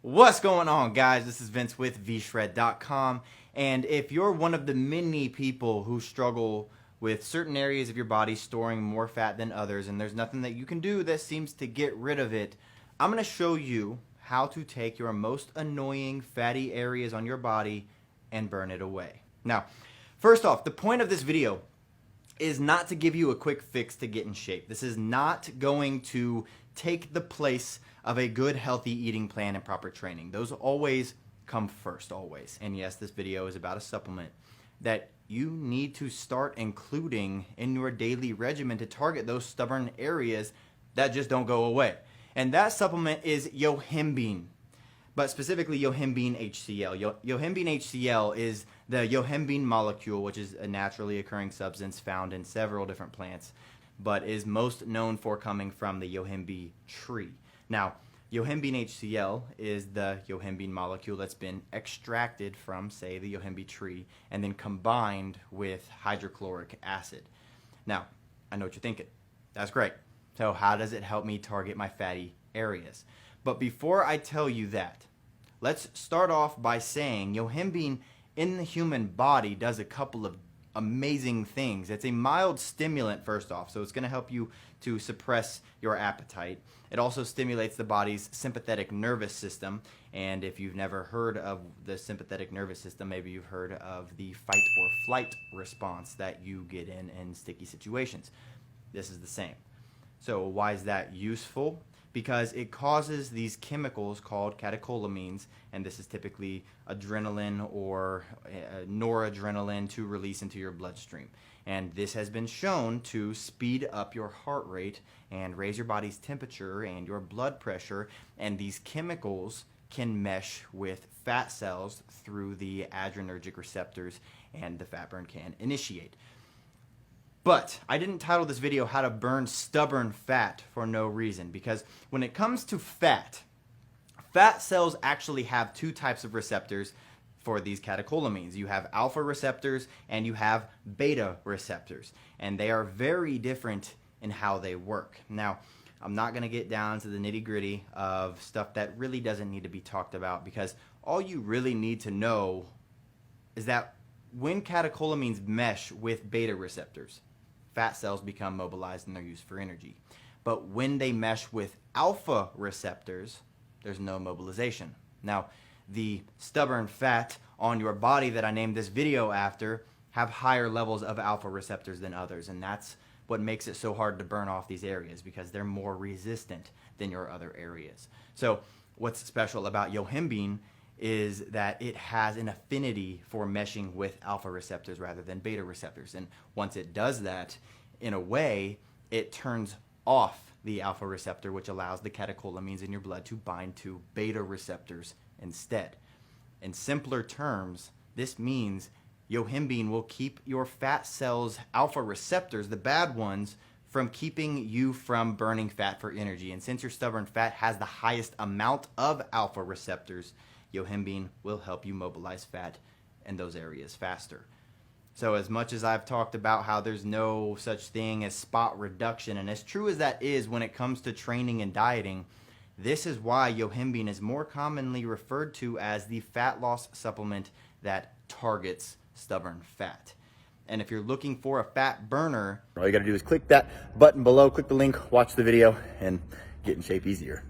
What's going on, guys? This is Vince with vshred.com, and if you're one of the many people who struggle with certain areas of your body storing more fat than others, and there's nothing that you can do that seems to get rid of it, I'm going to show you how to take your most annoying fatty areas on your body and burn it away. Now, first off, the point of this video is not to give you a quick fix to get in shape. This is not going to take the place of a good, healthy eating plan and proper training. Those always come first, always. And yes, this video is about a supplement that you need to start including in your daily regimen to target those stubborn areas that just don't go away. And that supplement is yohimbine, but specifically yohimbine HCl. Yohimbine HCl is the yohimbine molecule, which is a naturally occurring substance found in several different plants, but is most known for coming from the yohimbe tree. Now, yohimbine HCl is the yohimbine molecule that's been extracted from, say, the yohimbe tree and then combined with hydrochloric acid. Now, I know what you're thinking. That's great. So how does it help me target my fatty areas? But before I tell you that, let's start off by saying yohimbine in the human body does a couple of amazing things. It's a mild stimulant, first off, so it's going to help you to suppress your appetite. It also stimulates the body's sympathetic nervous system, and if you've never heard of the sympathetic nervous system, maybe you've heard of the fight or flight response that you get in sticky situations. This is the same. So why is that useful? Because it causes these chemicals called catecholamines, and this is typically adrenaline or noradrenaline, to release into your bloodstream. And this has been shown to speed up your heart rate and raise your body's temperature and your blood pressure, and these chemicals can mesh with fat cells through the adrenergic receptors, and the fat burn can initiate. But I didn't title this video how to burn stubborn fat for no reason, because when it comes to fat cells actually have two types of receptors for these catecholamines. You have alpha receptors and you have beta receptors, and they are very different in how they work. Now, I'm not going to get down to the nitty-gritty of stuff that really doesn't need to be talked about, because all you really need to know is that when catecholamines mesh with beta receptors, fat cells become mobilized and they're used for energy. But when they mesh with alpha receptors, there's no mobilization. Now, the stubborn fat on your body that I named this video after have higher levels of alpha receptors than others, and that's what makes it so hard to burn off these areas, because they're more resistant than your other areas. So what's special about yohimbine is that it has an affinity for meshing with alpha receptors rather than beta receptors. And once it does that, in a way, it turns off the alpha receptor, which allows the catecholamines in your blood to bind to beta receptors instead. In simpler terms, this means yohimbine will keep your fat cells' alpha receptors, the bad ones, from keeping you from burning fat for energy. And since your stubborn fat has the highest amount of alpha receptors, yohimbine will help you mobilize fat in those areas faster. So as much as I've talked about how there's no such thing as spot reduction, and as true as that is when it comes to training and dieting, this is why yohimbine is more commonly referred to as the fat loss supplement that targets stubborn fat. And if you're looking for a fat burner, all you gotta do is click that button below, click the link, watch the video, and get in shape easier.